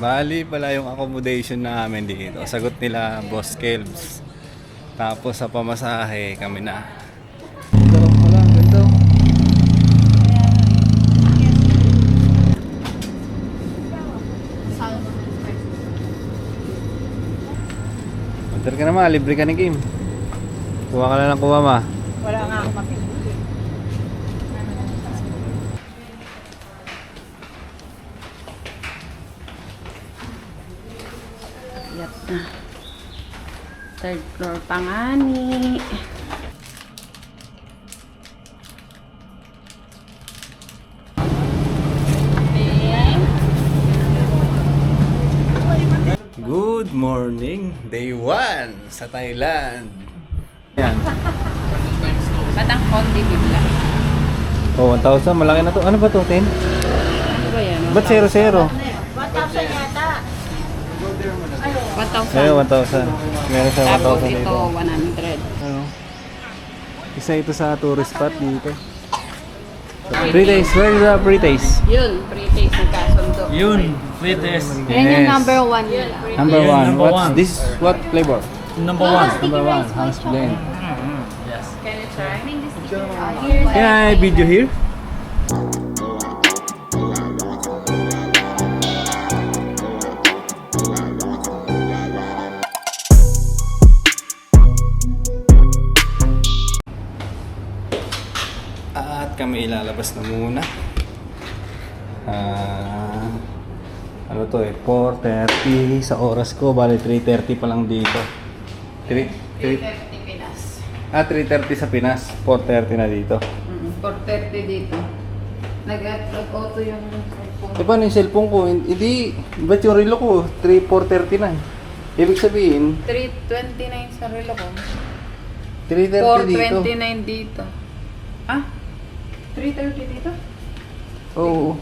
Bali pala yung accommodation namin dito. Sagot nila Boss Kelbs. Tapos sa pamasahe kami na. Ganda pala, ganda. Order ka naman, libre ka ni Kim. Kuha ka na ng kuha ma. Wala nga ako mapili. Yat na. Third floor pangani. Good morning, day 1 sa Thailand. Yan. Batang Kondi bigla. Oh, 1,000, malaki na to. Ano ba to, 10? Ano ba yan? Ba't 0-0? 1,000. Ayun, 1,000. Meron siya 1,000 Tapos ito, dito. 100. Ano? Isa ito sa tourist spot dito. Pre-taste, where is the pre-taste? Yun, pre-taste ng kasundo. Yun, latest. Yan yung number 1 nila. Number Yeah, 1. number What's one. this? What flavor? Number one. Number 1, house blend. Yes. Can you try? Can I video here? At kami ilalabas na muna. Ano to 4:30 sa oras ko, bali 3:30 pa lang dito. 330 Pinas. 3:30 sa Pinas, 4:30 na dito. 430 dito. Nag-auto yung cellphone. Eh paano yung cellphone ko? Hindi, ba't yung relo ko? 4:30 na. Ibig sabihin, 329 sa relo ko. 3:30 dito. 429 dito. Ah? 330 dito? Oo.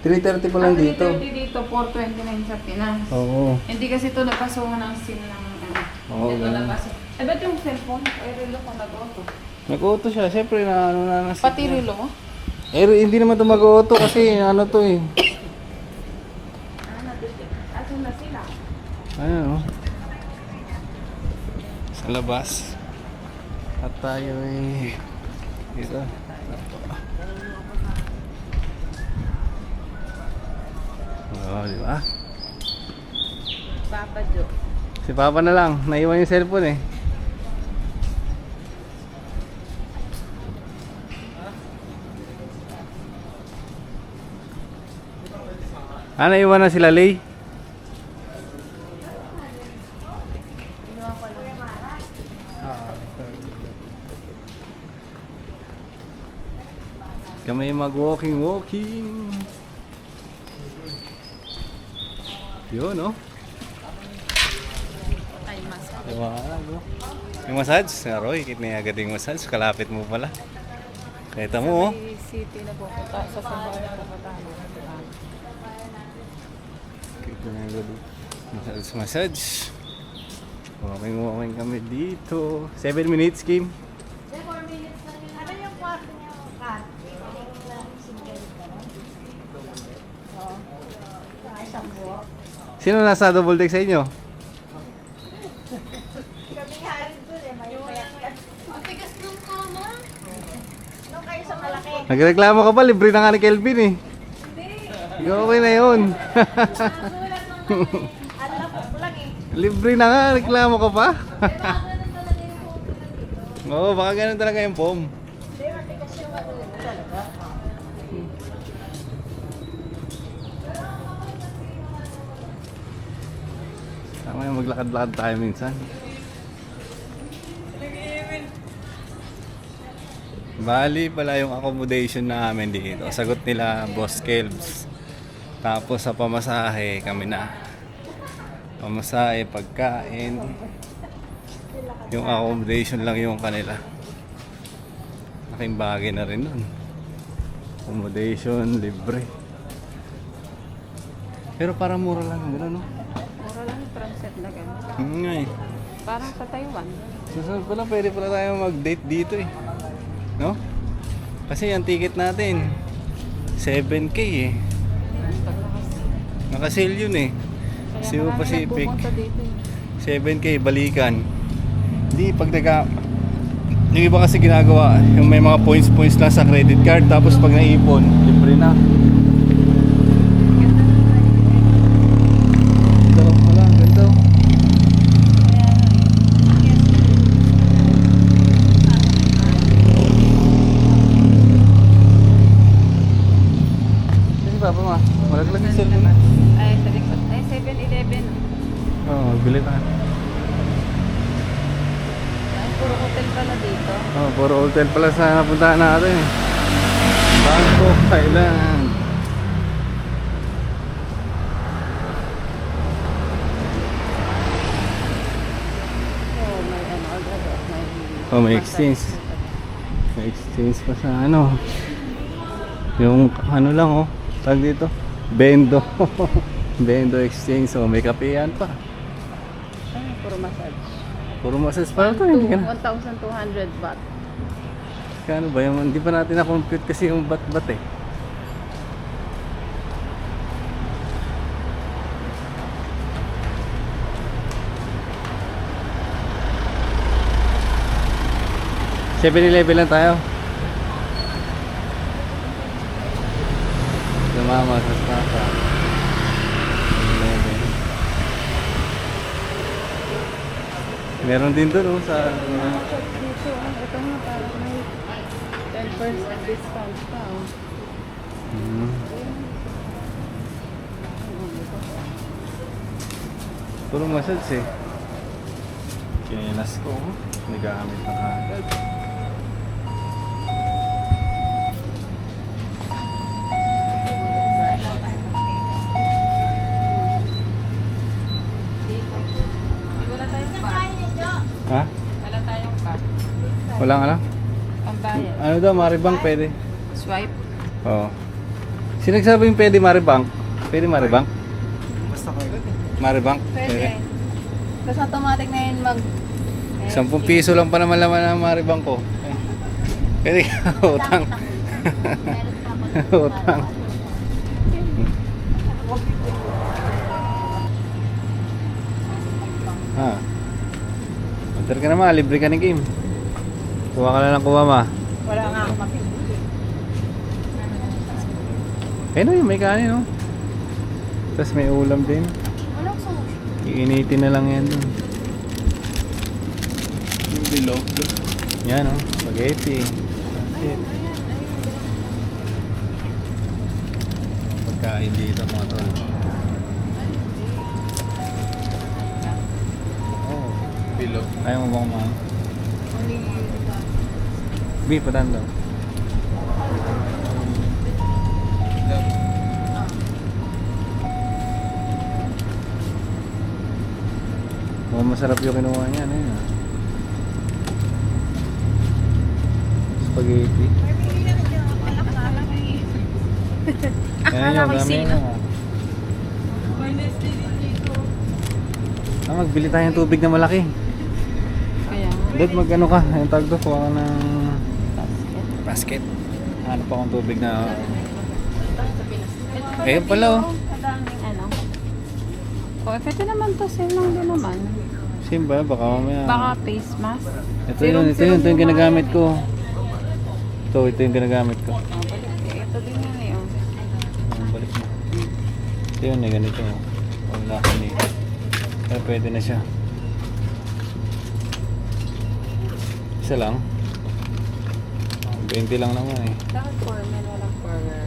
3:30 pa lang dito. 330 dito, 429 sa Pinas. Oo. Hindi kasi ito napasungan ng SIM ng ano. Oo, Ito ganun. napasungan. Eh, ba't yung cellphone? Ay, relo ko nag-auto. Nag-auto siya, siyempre na ano na nasa. Pati relo mo? Hindi naman ito mag-auto kasi ano to eh. Asan na sila? Ano? Sa labas. At tayo eh. Dito. Oo, di ba? Papa Jo. Si Papa na lang. Naiwan yung cellphone eh. Naiwan na sila, Lay? Kami mag-walking. Yun, no? Ay, mas. Liwanag, no? Yung massage, Roy, kita niya agad yung massage. Kalapit mo pala. Kita mo, oh. City na pupunta sa Sambayan na Katama. Kita niya agad. Massage. Walking kami dito. 7 minutes, Kim. Ano yung kwarto niya, Kat? Isang buwak. Sino nasa double deck sa inyo? Kami nga rin doon eh, may payat ka. Ang tigas ng kama. Doon kayo sa malaki. Nagreklamo ka pa, libre na nga ni Kelvin eh. Hindi. Okay na yun. Alam ko lang eh. Libre na nga, reklamo ka pa. Oo, baka ganun talaga yung foam. Hindi, matigas yung ano talaga. Tama yung maglakad-lakad tayo minsan. Bali pala yung accommodation namin dito. Sagot nila Boss Kelbs. Tapos sa pamasahe kami na. Pamasahe, pagkain. Yung accommodation lang yung kanila. Laking bagay na rin nun. Accommodation, libre. Pero parang mura lang, gano'n, no? Mura lang from set na gano'n. Nga eh. Parang sa Taiwan. Susunod pala, pwede pala tayo mag-date dito eh. No? Kasi yung ticket natin, 7K eh. Naka-sale yun eh. Cebu marami Pacific. nagpupunta dito eh. 7K, balikan. Hindi, pag yung iba kasi ginagawa, yung may mga points lang sa credit card, tapos pag naipon, libre na. Ganda raw pala, ganda. Kasi papa ma, malaglag yung cellphone. Ay, sa likod. Ay, 7-Eleven. Oo, bili na. Ay, puro hotel pala dito. Oh, puro hotel pala sa napuntahan natin. Bangkok, Thailand. Oh, may ano agad. Oh, may exchange. May exchange pa sa ano. Yung ano lang oh, tag dito. Bendo. Bendo exchange. So may kapehan pa. Ay, puro massage. Puro masas pa ito. Hindi ka na. 1,200 baht. Kano ba yung hindi pa natin na-compute kasi yung bat-bat eh. $7-11 lang tayo. Lumama sa staka. 11. Meron din doon oh, sa Dito, ito nga parang may 10% discount pa. Oh. Puro massage eh. Kinilas ko. Nagamit na agad. Wala tayong bag. Ha? Wala tayong bag. Walang alam? Pambayad. Ano daw, Maribang pwede? Swipe. Oo. Sinagsabi yung pwede Maribang? Pwede Maribang? Maribang? Pwede. Tapos automatic na yun mag... 10 piso lang pa naman laman ng Maribang ko. Pwede ka, utang. Utang. Ha. Enter ka naman, libre ka ng game. Kuha ka na lang kuha ma. Wala nga ako mapili. Ayun o, yung may kanin no. Tapos may ulam din. Walang sushi. Iinitin na lang yan dun. Yung below. Yan o, spaghetti. That's it. Pagkain dito mga tol. Oh, Below. ayaw mo ba kumain? Bi, patan daw. Mukhang masarap yung kinuha niya. Ano yun? Spaghetti. Akala ko sino. Magbili tayo ng tubig na malaki. Kaya nga. Dad, mag-ano ka? Yung tag doon, kuha ka ng Basket. basket. Hanap akong tubig na... Ito Ayun pala, oh. Kadaming ano. Oh, pwede naman to. Same lang din naman. Same ba? Baka mamaya... Baka face mask. Ito yung ginagamit ko. Ito yung ginagamit ko. Oh, balik. Ito din yun eh. Oh. Balik mo. Ito yun eh, ganito. Wala ko nito. Pero pwede na siya. Isa lang. 20 lang naman eh. Bakit formal? Walang formal.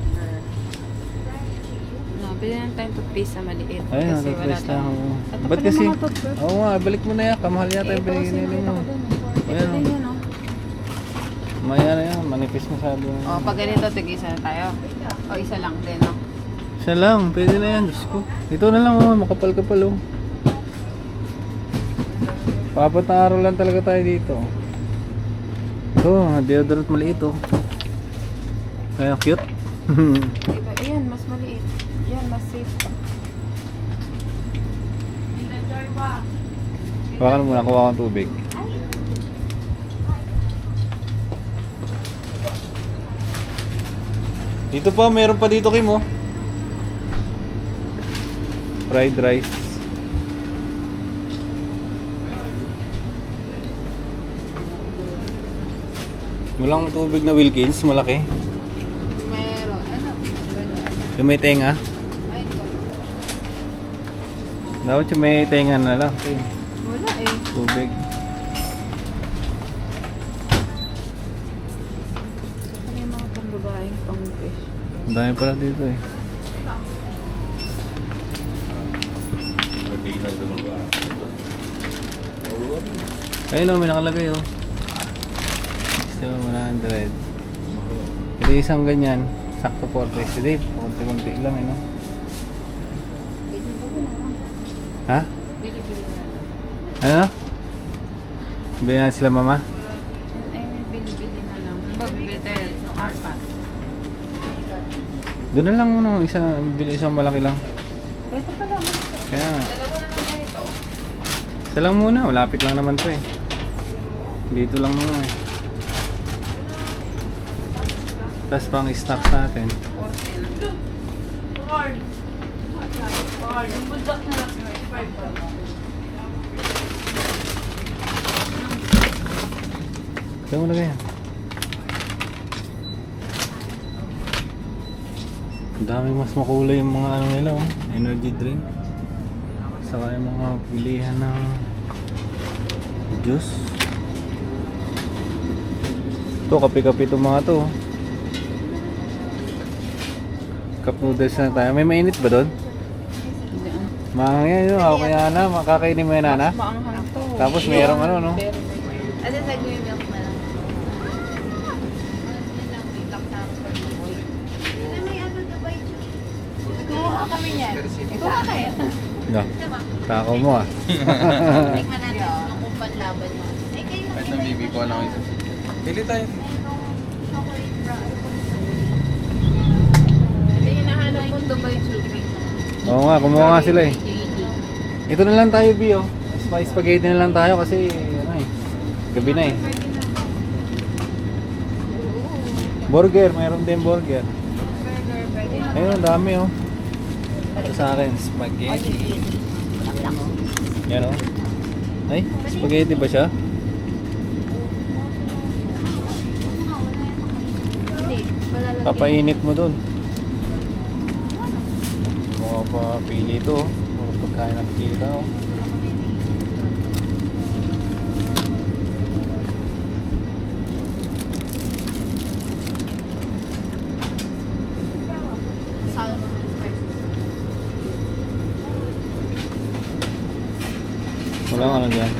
No, bilhin tayo toothpaste na maliit. Ayun, kasi wala toothpaste lang. tayong... Oo. Ito Ba't pala kasi? mga toothpaste. Oo nga, balik mo na yan. Kamahal yata yung Ito kasi pinili nakita mo. ko dun eh. Ayan, Ito din oh. yan oh. Maya na yan, manipis masyado. Oh, pag ganito, tig-isa na tayo. O, isa lang din, no? Isa lang, pwede na yan. Diyos ko. Ito na lang, oh, makapal-kapal oh. Papat na araw lang talaga tayo dito. Ito, deodorant maliit oh. Kaya cute. Iba, ayan, mas maliit. Yan, mas safe pa. Baka na muna, kuha akong tubig. Dito pa, meron pa dito Kim oh. Fried rice. Walang tubig na Wilkins, malaki. Meron. Ano? Ganun. Yung may tenga. Ay, ito. Dapat yung may tenga na lang. Wala eh. Tubig. Ano yung mga pambabaeng pang-fish? Ang dami pala dito eh. Ayun o, may nakalagay oh. So, 100. Ito isang ganyan. Sakto 40. Si Dave, konti-konti lang eh no? Ha? Bili-bili na lang. Ano? Bili na sila mama? Ay, may bili-bili na lang. Pag-bitel, apat. Doon na lang muna, bili isang malaki lang. Ito pa lang. Kaya nga. Dalawa na lang ito. Isa lang muna, malapit lang naman to eh. Dito lang muna eh. Tapos pang stocks natin. 14. Card. Card. Yung bulldog na lang. 5 pa. Kaya mo na ganyan. Ang dami mas makulay yung mga ano nila oh. Energy drink. Saka yung mga pilihan ng juice. Ito, kape-kape itong mga to. Cup noodles na tayo. May mainit ba doon? Hindi. Mahang yan yun. Ako kaya na. Makakainin mo yan na. Maanghang to. Tapos mayroong ano no? Ano sa gawin milk na lang? Kuha kami niyan. Kuha kayo. No. Tako mo ah. Tingnan natin kung panlaban mo. Ay, kayo lang. Kahit bibi ko lang ito. Pili tayo. Hindi hinahanap ko Dubai Chubby. Oo nga, kumuha nga sila eh. Ito na lang tayo, Bio. Spaghetti na lang tayo kasi ano eh. Gabi na eh. Burger, mayroon din burger. Ayun, ang dami oh. Ito sa akin, spaghetti. Yan oh. Ay, spaghetti ba siya? Hindi. Wala lang. Papainit mo dun. Mukha pa pili ito oh. Puro pagkain ng kita oh. Walang ano dyan.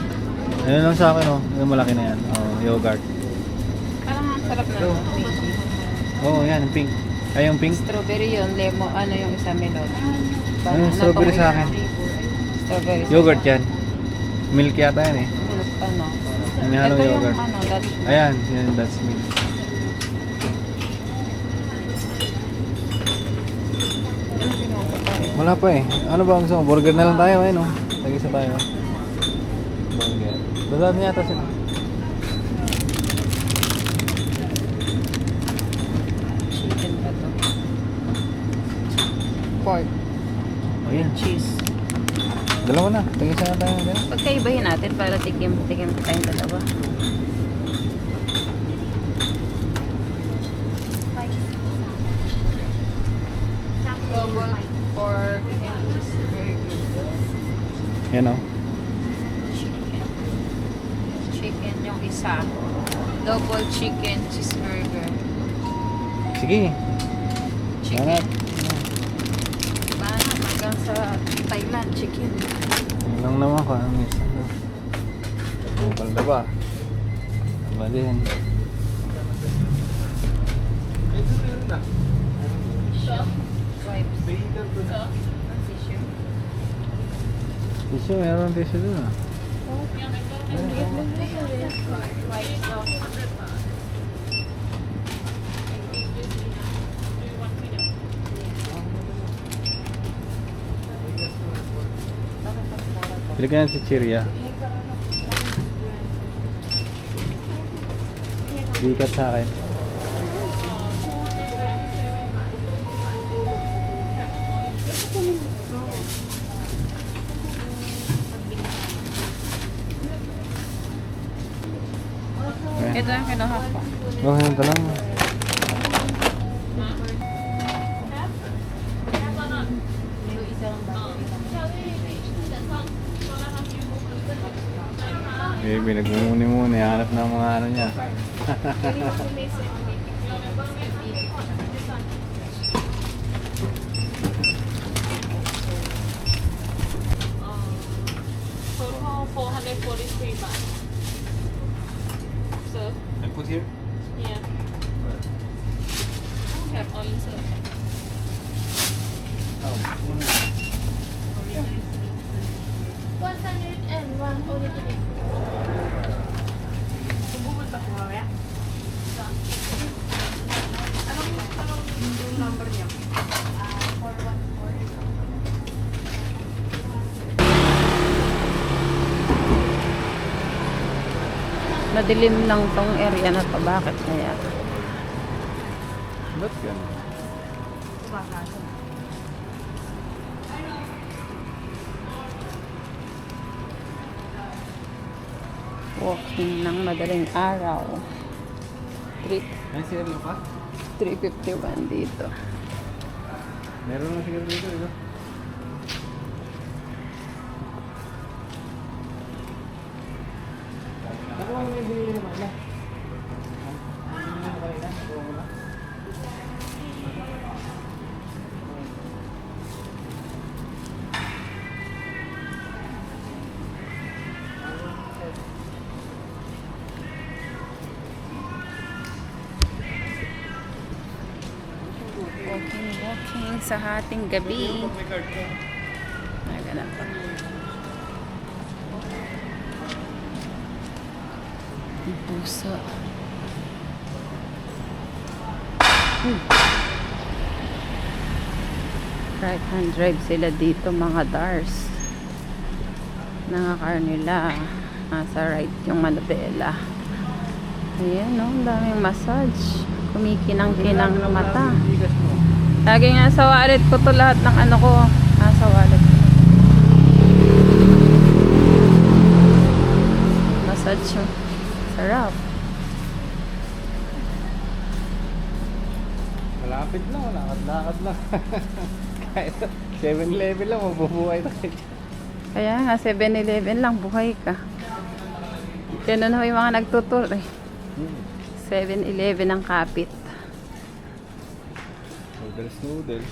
Ayun lang sa akin oh. Yung malaki na yan. Oh, yogurt. Parang ang sarap na. Oo, yan, yung pink. Ay, yung pink. Strawberry yun, lemon, ano yung isa melon. Ano yung strawberry sa akin? Strawberry. Yogurt yan. Milk yata yan eh. Milk, ano. May halong Ito yogurt. yung ano, that's Ayan, yan, that's milk. Ano kinuha ko tayo? Wala pa eh. Ano ba ang gusto mo? Burger na lang tayo, ayun oh. Tag-isa tayo. Burger. Dadaan yata sila. Chicken ba to? Pork. Ayan. Cheese. Dalawa na. Tag-isa na tayo. Dalawa. Pagkaibahin natin para tikim tayong dalawa. Double pork and cheeseburger. Yan oh. Chicken. Chicken yung isa. Double chicken cheeseburger. Sige. Chicken. Hanap. Paano hanggang sa Thailand chicken. Yun lang naman ko. Ang isa. Bukal na ba? Ba din. Wipes. Tissue. Tissue, meron tissue dun ah. Bili ka ng chichirya. Bikat sa akin. Ito yung kinuha ko. Okay na lang. Baby, nagmumuni-muni. Hanap na ang mga ano niya. Total 443 baht. So, I put here? yeah. Have all insert. Madilim lang tong area na to. Bakit kaya? Ba't ganun? Walking ng madaling araw. Trip Ay, siguro pa? 351 dito. Meron na siguro dito, ito. Ako ang may binili naman na. Walking sa hating gabi. Naganap pa. Ang puso. Right hand drive sila dito mga Dars. Nangakar nila. Nasa right yung Manabela. Ayan no, ang daming massage. Kumikinang-kinang ng mata. Lagi nga sa wallet ko to lahat ng ano ko. Nasa wallet ko. Massage yung sarap. Malapit lang, lakad-lakad lang. Kahit 7-Eleven lang, mabubuhay tayo. Kaya nga 7-Eleven lang buhay ka. Ganun ho yung mga nagtutur eh. 7-Eleven ang kapit. Noodles.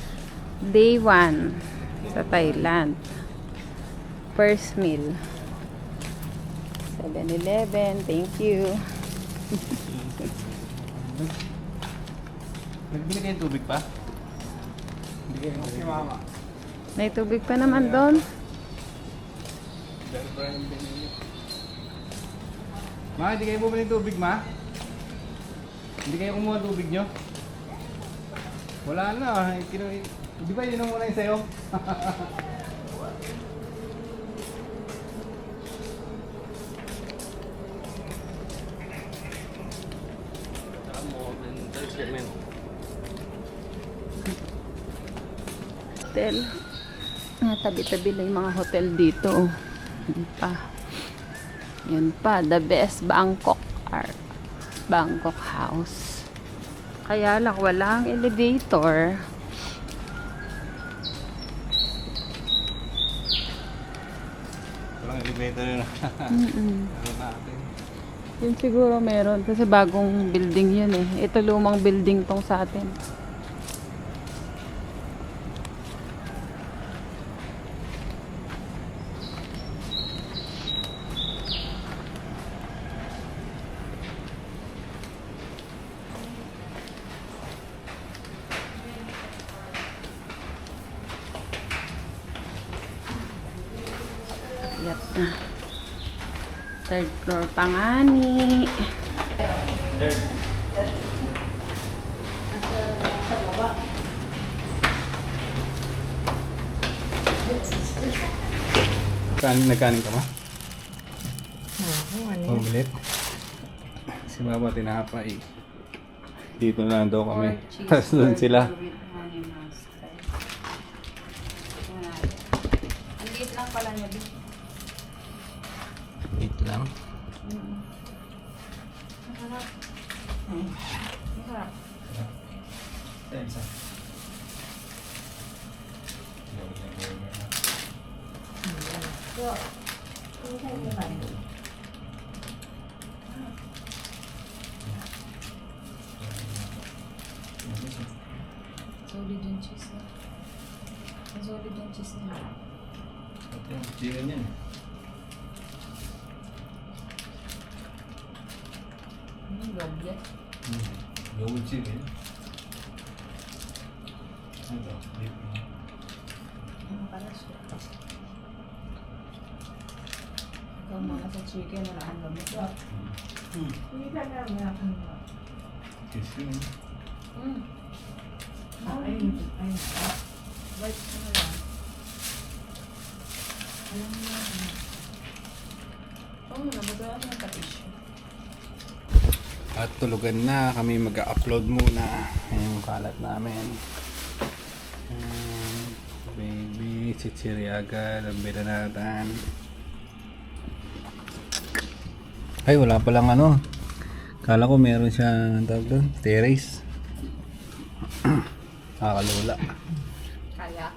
Day 1 sa Thailand. First meal. 7-Eleven, thank you. Nagbili kayong tubig pa? Hindi kayo si mama. May tubig pa naman doon. Ma, hindi kayo bumili ng tubig, ma? Hindi kayo kumuha ng tubig nyo? Wala na. Di ba yun ang muna yung sayo? Hotel. Tabi-tabi lang yung mga hotel dito. Yan pa. Yan pa. The best Bangkok Art. Bangkok House. Kaya lang walang elevator. Walang elevator yun. Ano natin? Yun siguro meron. Kasi bagong building yun eh. Ito lumang building tong sa atin. Yep na. Third floor pangani. Nagkanin ka ma? Oo, ulit. Si mama tinapay. Dito na lang daw kami. Tapos doon sila. Ang liit lang pala niya. Eat lang. Masarap. Thanks. Solid yung cheese na. Solid yung cheese na. Chicken yan. Goblet. Gold chicken. Ano? Beef. Ano pala siya? Ikaw muna sa chicken, wala kang gamit. Hindi ka na wala kang gamit. Chicken. Ayun. Bite ka na lang. Alam mo na. Oo, nabagawa ko ng patisyo. At tulugan na, kami mag-upload muna yung kalat namin. Baby, chichiriaga, lambira natin. Ay, wala palang ano. Kala ko meron siya, tawag doon, terrace. Nakakalula. Kaya?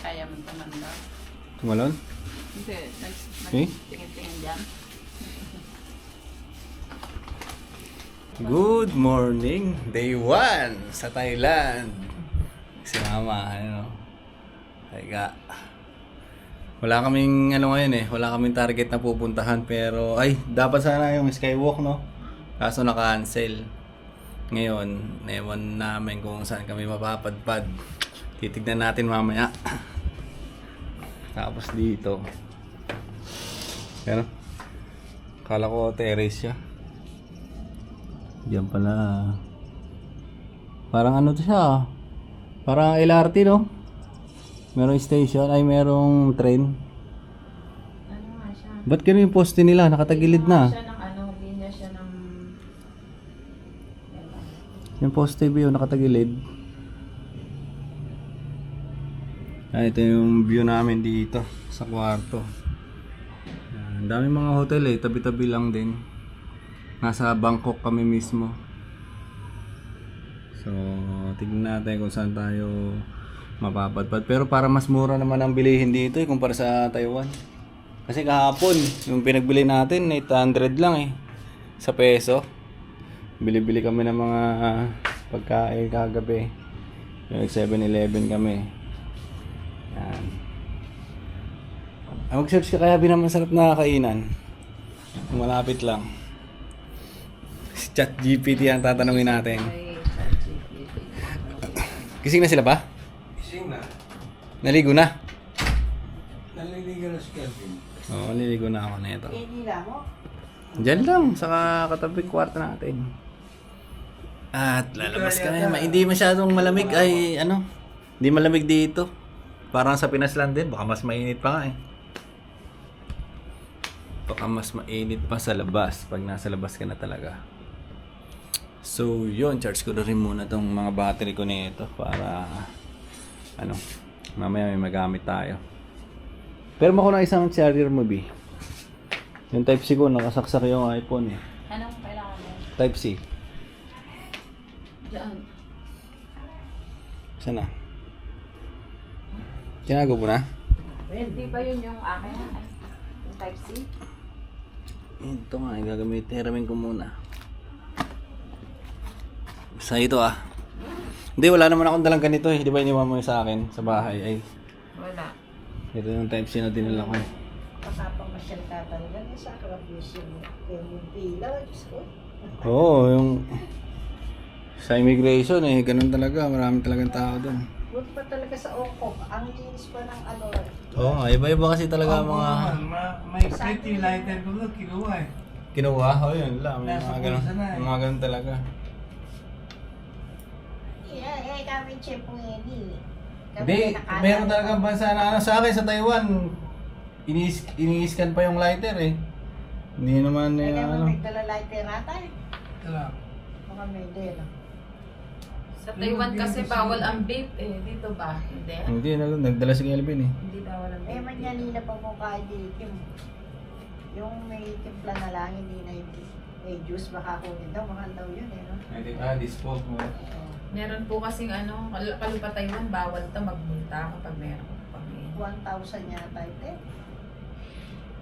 Kaya mo naman daw. Tumalon? Hindi, Eh? nagtingin-tingin dyan. Good morning! Day 1 sa Thailand. Si Mama, ano. Teka. Wala kaming ano ngayon wala kaming target na pupuntahan pero ay dapat sana yung skywalk no. Kaso na-cancel. Ngayon, ewan namin kung saan kami mapapadpad. Titignan natin mamaya. Tapos dito. Pero kala ko terrace siya. Diyan pala. Parang ano to siya. Parang LRT no. Merong station ay merong train. Ano nga siya? Ba't ganun yung poste nila? Nakatagilid na. Siya ng ano, linya siya ng... Yung poste view nakatagilid. Ito yung view namin dito sa kwarto. Ang daming mga hotel tabi-tabi lang din. Nasa Bangkok kami mismo. So, tignan natin kung saan tayo mapapadpad. Pero para mas mura naman ang bilihin dito kumpara sa Taiwan. Kasi kahapon, yung pinagbili natin 800 lang sa peso. Bili-bili kami ng mga pagkain kagabi. Yung 7-Eleven kami. Yan. Mag-search ka kaya masarap na kainan. Malapit lang. Si ChatGPT ang tatanungin natin. Gising na sila ba? Gising na. Naligo na? Naliligo na si Kelvin. Oo, naligo na ako nito. Nila mo? Diyan lang, sa katabi kwarto natin. At lalabas kami. Hindi masyadong malamig ay ano. Hindi malamig dito. Parang sa Pinas lang din. Baka mas mainit pa nga Baka mas mainit pa sa labas pag nasa labas ka na talaga. So yun, charge ko na rin muna tong mga battery ko nito para ano, mamaya may magamit tayo. Pero mo ko na isang charger mo, B. Yung Type-C ko, nakasaksak yung iPhone Anong kailangan mo? Type-C. Diyan. Saan na? Tinago po na? Hindi ba yun yung akin? Yung Type-C? Ito nga, gagamitin. Hiramin ko muna. Sa ito Hindi, wala naman akong dalang ganito Di ba iniwan mo yung sa akin sa bahay? Ay, Wala. ito yung Type-C na dinala ko Kasapang masyal tatanggal sa kalabus yung pila. Diyos ko. Oo, yung sa immigration ganun talaga. Marami talagang tao doon. Buti pa talaga sa Ongkong. Ang linis pa ng ano. Oo, iba-iba kasi talaga mga May pretty lighter ko doon, kinuha kinuha. Yun lang. May Nasa mga ganun, bulsa na mga ganun talaga. Kami chepong edi. Hindi, meron talagang bansa na sa akin sa Taiwan. Ini-scan pa yung lighter Hindi naman Kaya ano. naman nagdala lighter natin. Ito lang. Mga medel. Sa Taiwan kasi bawal ang vape Dito ba? Hindi. Hindi, nagdala si Kelvin Hindi bawal ang vape. Manyanina pa po kahit yung may timpla na lang, hindi na yung May juice baka kunin daw. Mahal daw yun eh. No? Dispo. Meron po kasing Kalupa Taiwan, bawal to magbunta kapag meron. Pag may 1,000 yata ito.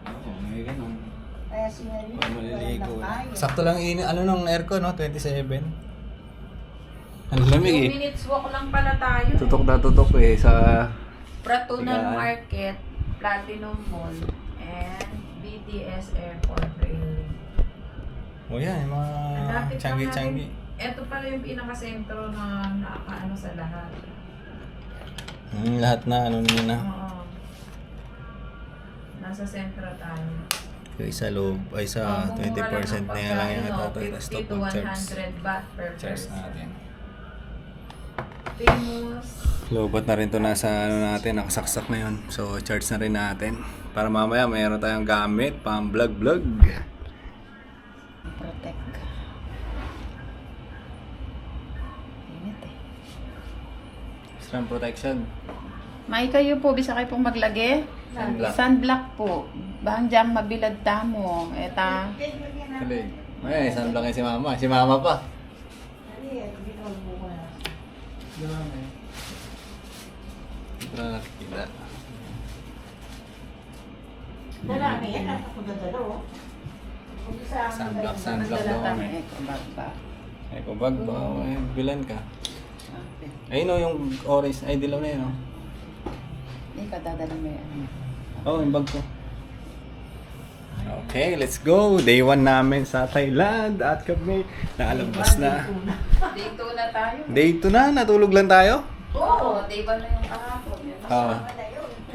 Oo, may ganun. Kaya siya yun. Maliligo. walang kaya. Sakto lang nung aircon, no? 27. Ang lamig 2 eh. minutes walk lang pala tayo. Tutok na tutok eh sa... Pratunan Tigaan. Market, Platinum Mall, and BTS Airport Railing. O yan, yung mga Lapit lang changi-changi. namin. Ito pala yung pinakasentro na nakakaano sa lahat. Lahat na ano nyo na. Oo. Nasa sentro tayo. Yung isa loob, ay sa Mura 20% na yan lang yung tapos 50 stop to mag-charge. 100 baht per Charge person. natin. Famous. Lobot na rin to nasa ano natin, nakasaksak na yun. So charge na rin natin. Para mamaya mayroon tayong gamit, pang vlog. Protect. Init eh. Sun protection. May kayo po, bisa kayo pong maglagay? Sunblock. Sunblock po. Bahang dyan mabilad tamo. Eta. Kalig. May sunblock yan si mama. Si mama pa. Ito na nakikita. Marami yan. Ako dadalo. Sunblock Nagdala daw tamo. kami. Eko, bagba. Eko bag ba? Ay, bilan ka. Ayun o yung orange. Ay, dilaw na yun o. Hindi ka dadala mo yan. Oh, yung bag ko. Okay, let's go! Day 1 namin sa Thailand at kami naalabas na. Dito na tayo. Day 2 na, natulog lang tayo. Oo, day ba na yung kahapon? Oo.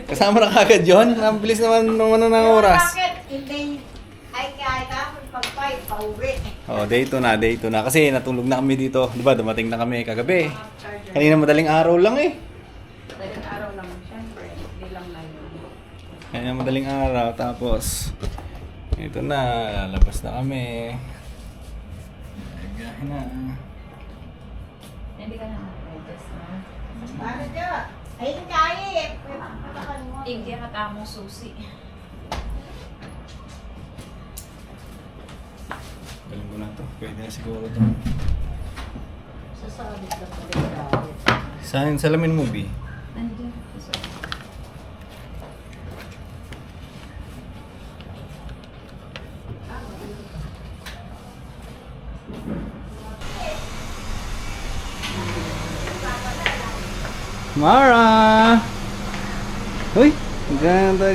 Kasama na kagad yun. Ang bilis naman ng oras. Bakit? Hindi. Ay kaya ka. Pag-5, pauwi. Oh, day 2 na. Kasi natulog na kami dito. Di ba, dumating na kami kagabi. Kanina madaling araw lang eh. Daling araw lang, syempre. Hindi lang na yun. Kanina madaling araw. Tapos, ito na. Lalabas na kami. Gayahin na. Hindi ka na mag-protest na. Paano dyan? Ay, kaya eh. Tigya ka tamong susi. Galing ko na to. Pwede na siguro to. Sasabit lang pala. Sa Salamin Movie. Nandiyan. Mara! Uy! Ganda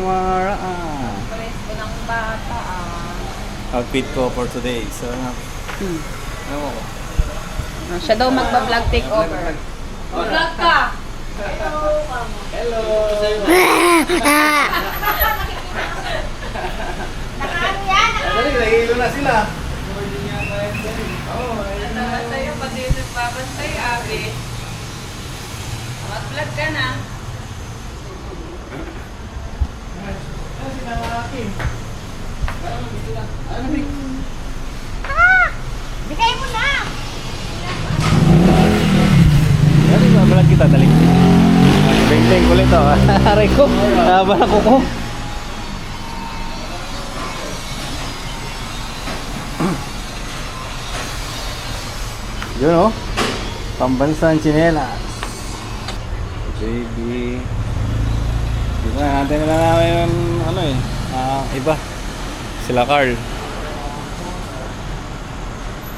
Mara! Presko ng bata Outfit ko for today. So, ano ko? Siya daw magba-vlog takeover. Vlog ka! Hello! Dali, nahihilo na sila. Natawa sa'yo, pati yung nagbabantay, Abi. Mag-vlog ka na. Bigay mo na! Dali, mabalag kita, dali. Beng-beng ko ulit oh. Aray ko, haba na kuko. Yun oh. Pambansang tsinelas. Baby. Di ba natin na namin ano eh. Iba. Sila Carl.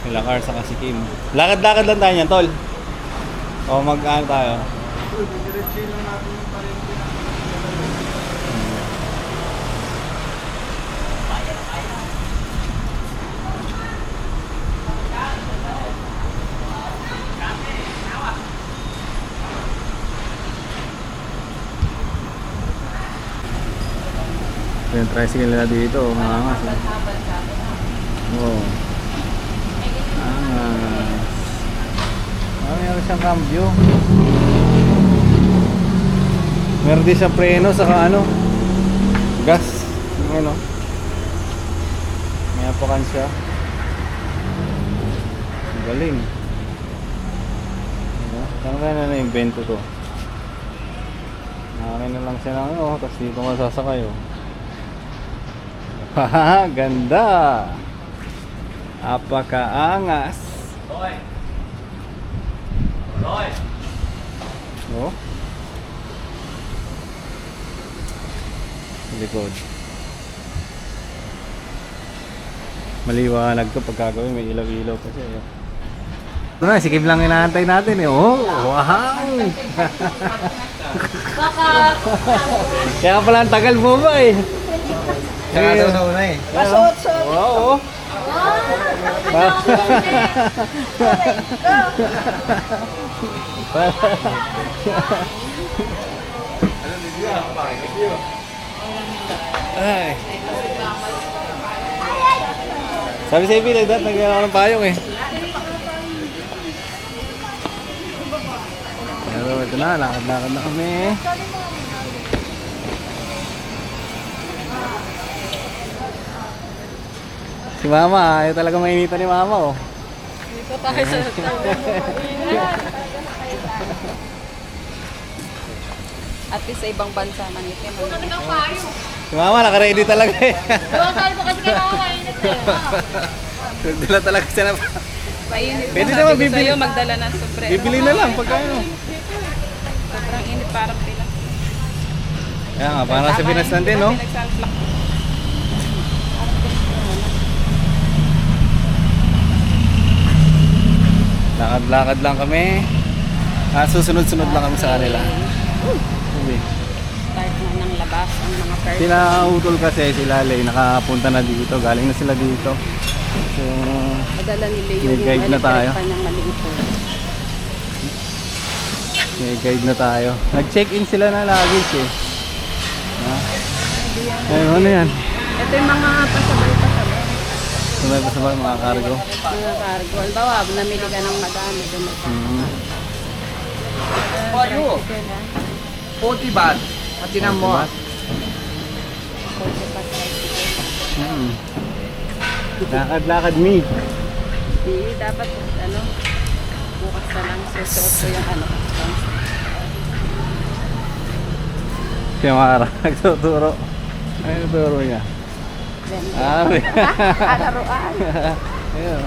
Sila Carl sa si Kim. Lakad-lakad lang tayo niyan, tol. O mag-ano tayo? Yung tricycle nila dito, mga angas. Habal ka. Oo. Angas. Meron siyang cambio. Meron din siyang preno, saka ano, gas. Ano? May apakan siya. Ang galing. Saan kaya na na-invento to? Nakakin na lang siya ng ano, tapos dito masasakay oh. Haha, ganda! Apakaangas. Oh. Likod. Maliwanag to pag gagawin, may ilaw-ilaw kasi. Ito na, sikip lang inaantay natin eh. Oh, wow! Kaya pala ang tagal mo ba eh. Kaya daw na eh. Pasuot-suot. Wow! Ay. Sabi sa ibig, nagdala ako ng payong eh. Pero ito na, lakad-lakad na kami. Si Mama, ayaw talaga mainitan ni Mama oh. Dito tayo sa At least sa ibang bansa manitin. Si Mama, naka-ready talaga eh. Sabi mo kasi kaya nakakainit eh. Nagdala talaga siya na. Painit. Pwede Sabi naman ko bibili. sa'yo, magdala ng sobre. Bibili na lang pagka ano. Sobrang init, parang Pinas. Kaya nga, para sa Pinas lang din no. Nag-sunblock. Lakad-lakad lang kami. Susunod-sunod lang kami sa kanila. Sabi. Start na ng labas ang mga person. Sila utol kasi sila Lay, nakapunta na dito. Galing na sila dito. So, Madala nila yung May guide na tayo. pa niyang maliit. may guide na tayo. Nag-check-in sila na lagi eh. Ha? Ayun, ano yan? Ito yung mga pasabay-pasabay. Sabay pa sabay mga cargo. Mga cargo. Halimbawa, namili ka ng madami. Hmm. 40 baht. At tinan mo. Hmm. Lakad-lakad me. Di, dapat, bukas na lang susuot ko yung Si Mara, nagtuturo. Ano turo niya? Ah, Laruan. ayun.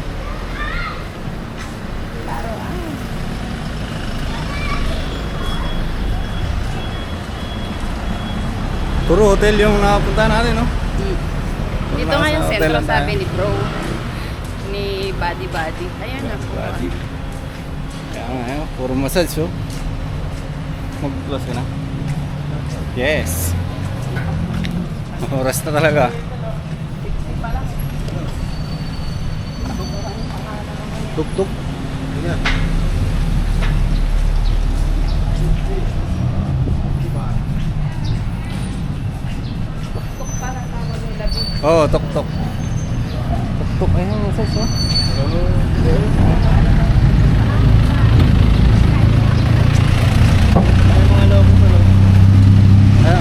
Puro hotel yung nakapunta natin, no? Dito nga yung Sa hotel sentro, lang tayo. sabi ni Bro. Ni Buddy Buddy. Ayan na po. Body. Kaya nga, ayun, puro massage, oh. Mag-plus ka na. Yes. Oras na talaga. Tuk-tuk. Oh, tuk-tuk. Tuk-tuk, ayun, massage, oh.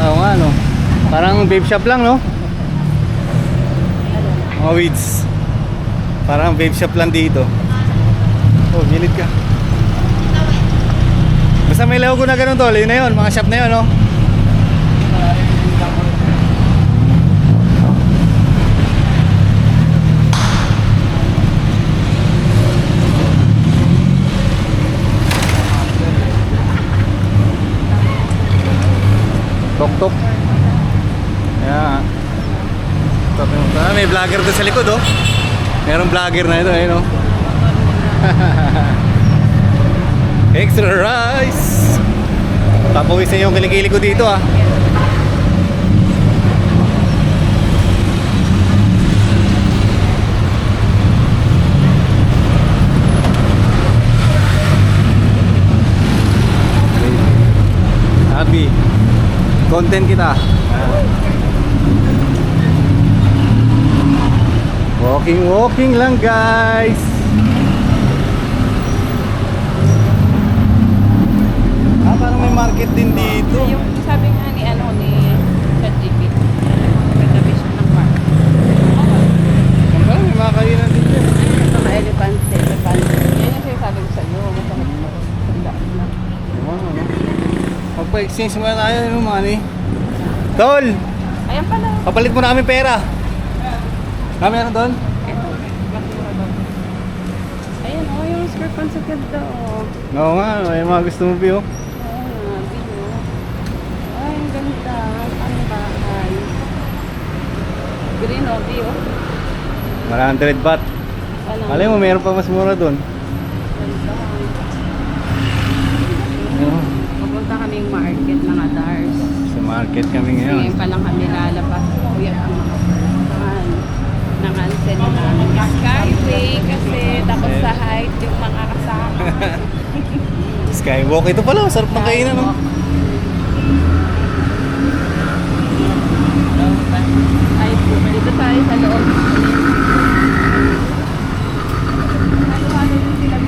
Oo nga no. Parang vape shop lang no. Mga weeds. Parang vape shop lang dito. Oh, gilid ka. Basta may logo na ganun tol, yun na yun, mga shop na yun no. Tok-tok. Kaya may vlogger doon sa likod oh. Merong vlogger na ito eh no. Extra rice. Papawisin yung kilikili ko dito ah. Happy. Content kita. Walking lang guys. Parang may market din dito. Yung sabi nga ni ChatGPT. Nagtabi siya ng park. Parang may mga kainan dito. Ito mga elephant. Yan yung sinasabi ko sa iyo. Masakit mo. Ano? Magpa-exchange muna tayo no money. Tol! Ayan pala. Papalit mo na kami pera. Kami ano doon? Ito. Mas mura daw. Scorpion sa ganda oh. Oo nga, may mga gusto mo, Bio. Oo nga, Bio. Ay, ang ganda. Ang bahay. Green oh, Bio. 100 baht. Alam Alam mo, mayroon pa mas mura doon. Ganda. Oo. Pupunta kaming market ng Adars. Sa market kami ngayon. Ngayon pa lang kami lalabas. Kuya ang mga person. Nang-cancel na namin yung Skyway kasi tapos sa height yung mga kasama. Skywalk. Ito pala, sarap ng kainan, no? Ay, dito tayo sa loob. Halo-halo din sila.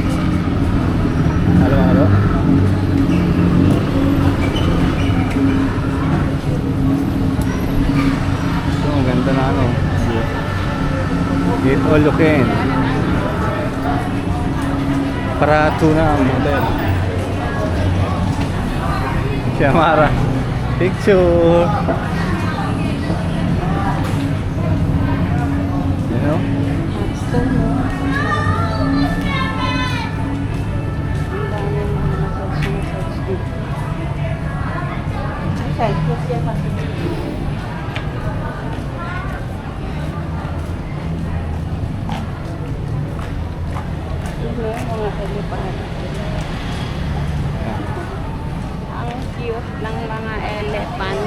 Halo. Ito, ang ganda na ano. Eat all you can. Para tuna ang model. Shamara. Picture. You know? Stone, no? Ang dami mga massage dito. Ay, kasi yan kasi. Ito yung mga elephant. Ang cute ng mga elephant.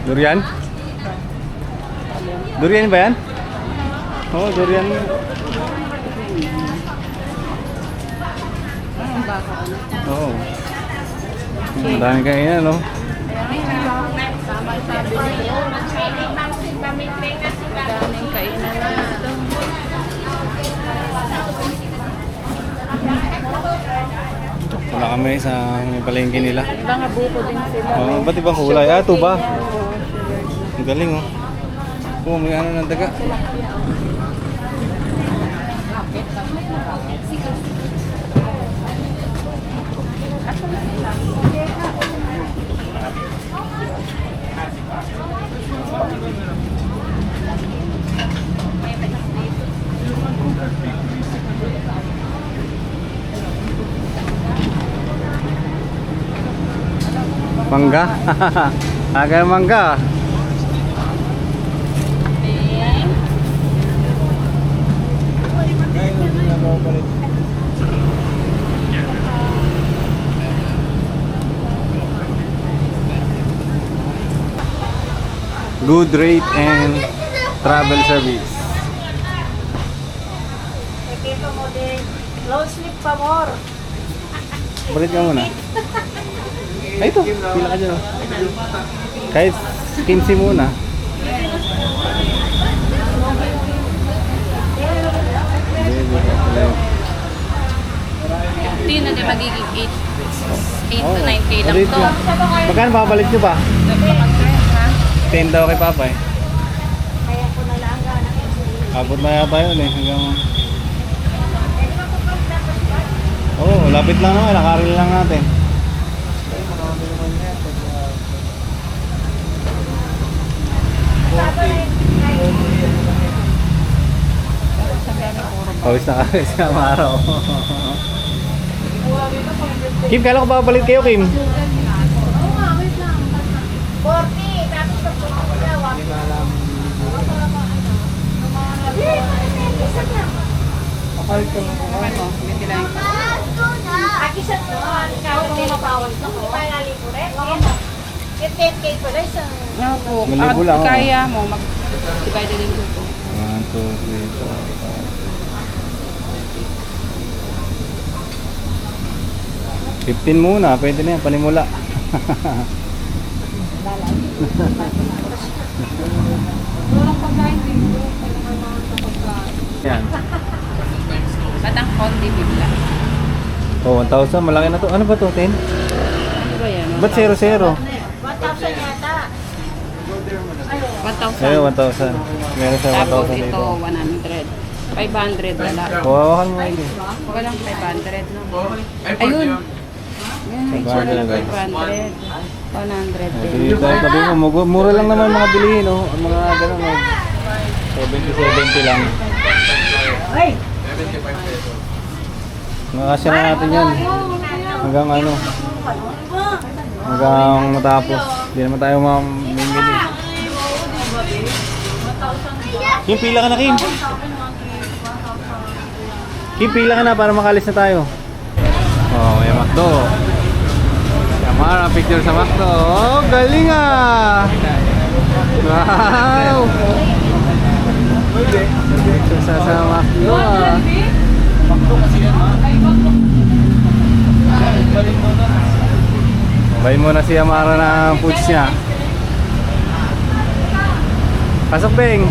Durian? Durian ba yan? Oo, durian. Ang baka ano? Oo. Ang dami kainan, no? Tama sabi niyo. Daming kainan na ito. Wala kami sa palengke nila. Mga buko din sila. Oh, ba't ibang kulay? Ah, ito ba? Ang galing, oh. Oh, may ano ng daga. Mangga? Aga mangga. Good rate and travel service. Ito mo din. Long sleeve pa more. Balik ka muna. Ay, ito. Pila ka dyan, oh. Kahit 15 muna. Hindi na din magiging 8 to 9K lang Ulit to. yun. Magkano babalik nyo ba? Mag-dress ha? 10 daw kay Papa eh. Kaya ko na lang Abot na yata yun eh. Hanggang... Oo, lapit lang naman. Nakaril lang natin. Pawis na kami sa araw. Kim, kailan ko babalik kayo, Kim? 40, tapos pag tumawag Akisan mo, ikaw ang mapawag ko. Hindi pa nalipuret. Yung 10K pala isang... Nga po. Malibo lang, oh. Kaya mo, mag-divide din dito. 1, 2, 3, 4. 15 muna, pwede na yan, panimula. Yan. Batang konti bigla. Oh, 1,000, malaki na to. Ano ba to, 10? Ano ba yan? Ba't 0-0? 1,000 yata. 1,000. Ayun, 1,000. Meron siya Tapos 1,000 ito, dito. 100. 500 wala. Hawakan mo lagi. Walang 500 no. Ayun. Yan, 500. 500. 100 din. Dito, sabi mo, mura lang naman mga bilihin, oh. Ang mga gano'n, oh. 70 lang. Ay! 75 pesos. Nakasya na natin yan. Hanggang ano. Hanggang matapos. Hindi naman tayo mamimili. Kim, pila ka na, Kim. Kim, pila ka na para makalis na tayo. Oh, may McDo. Kamara, picture sa McDo. Oh, galing ah! Wow! Picture sa McDo ah. Bayin muna si Amara ng foods niya. Pasok, Beng.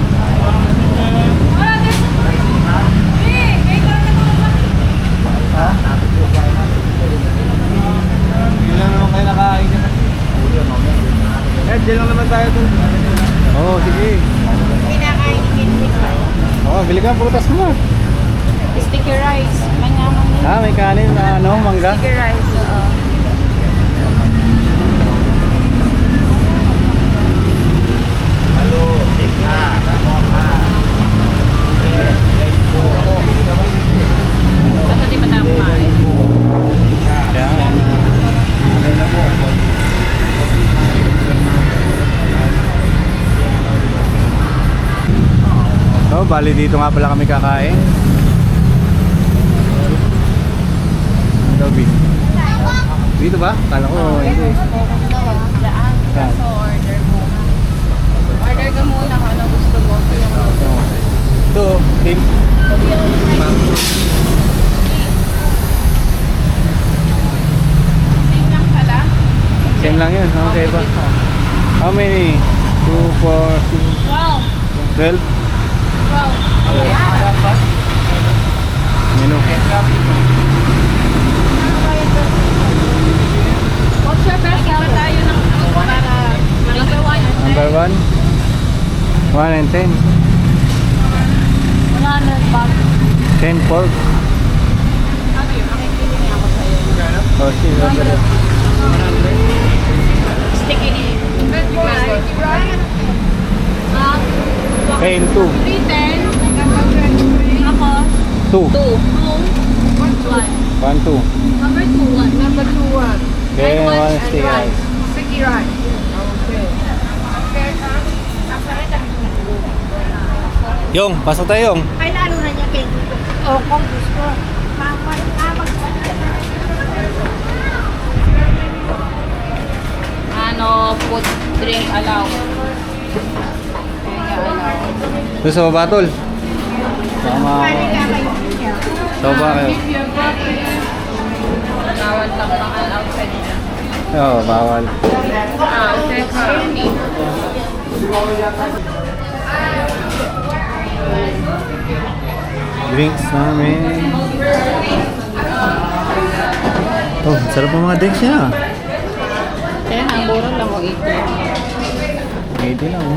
Ilan naman kayo nakain niya? Diyan lang naman tayo dun. Oo, sige. Oo, bili ka ang prutas mo. Sticky rice. Manyaman nila. Ah, may kanin na ano, mangga. Sticky rice, oo. Basta di pa tayo kumain. Yan. So, bali dito nga pala kami kakain. Ano daw, dito ba? Kala ko, hindi. Daan. So, order mo. Order ka muna kung ano gusto mo. Ito, Kim. Same lang pala. Same lang yun. Okay ba? How many? 2, 4, 6, 12? 12. 12. Menu. What's your best seller? Tayo ng para number 1. Number 1? 1 and 10. 100 bucks. 10 pork. Sabi yun, makikiling ako sa'yo. Oh, sige. Sticky. 10, 2. 310. Ako. 2. 2. 1, 2. Number 2. Number 2. Okay, 1 stick rice. Sticky rice. Yung, pasok tayo, Yung. Ay, lalo na niya kay o kung gusto. Ano, food, drink allow. Kaya allow. Doon sa baba, tol. Tama. Sa baba kayo. Bawal lang mga outside niya. Oo, bawal. Outside coffee. Drinks namin. Oh, sarap ng mga drinks niya. Kaya ang mura lang o 80. 80 lang, oh.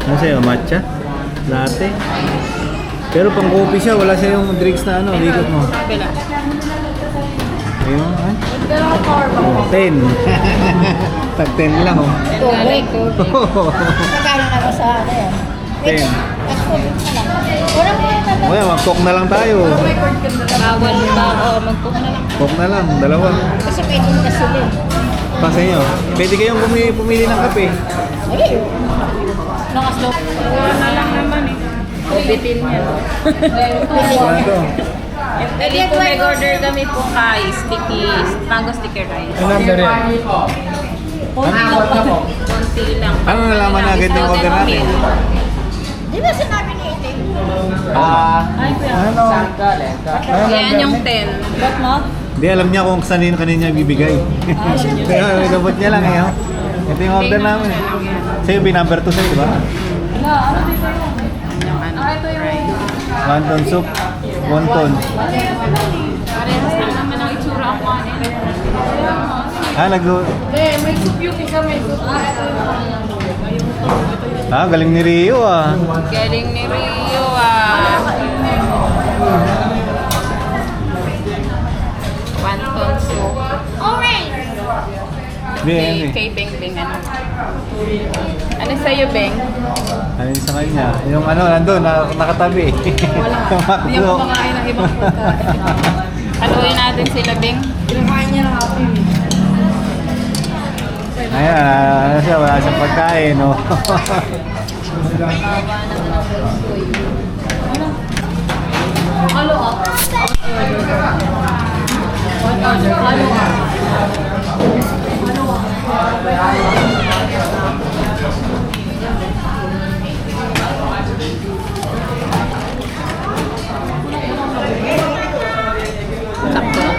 Ano sa'yo? Matcha? Latte? Pero pang coffee siya, wala siya yung drinks na ano, likot mo. Bila. Ayun, ay. 10. Tag 10 lang, oh. Tubig. Magkano na ba sa akin? 10. Wala mo yung tatlo. O yan, mag-coke na lang tayo. Bawal ba? O, mag-cook na lang. Coke na lang, dalawa. Kasi pwede mo na sila. Pasa nyo. Pwede kayong pumili ng kape. Ay, Lakas daw. Wala na lang naman eh. Ubitin niya. Ano to? Pwede po mag-order kami po kay sticky, mango sticky rice. Ano number yan? Konti lang. Ano nalaman na agad yung order natin? di ba sinabi ni Ate? Ay, kuya. Ano? Yan yung 10. Ba't mo? Hindi, alam niya kung saan kanina bibigay. Kaya inabot niya lang eh. Oh. Ito yung order namin. Sa'yo, number 2 sa'yo, di ba? Yung ano, rice. Wonton soup, wonton. Parehas lang naman ang itsura ang kanin. May supyuki kami. Galing ni Rio ah. Galing ni Rio ah. Wonton soup. Orange! BM. Kay Beng Beng ano. Ano sa'yo, Beng? Ayun sa kanya. Yung ano, nandun, nakatabi. Wala. Hindi ako kumakain ng ibang pagkain. Haluin natin sila, Beng. Kinakain niya ng happy. Ayan, ano siya, wala siyang pagkain, no? Halo ah. Sakto na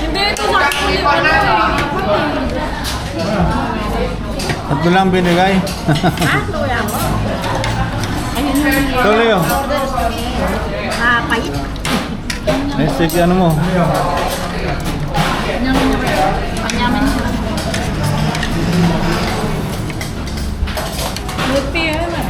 hindi, ito Tatlo lang binigay. Tuloy yun. Pait. Eh, sige, ano mo? Panyaman siya. Buti yan eh.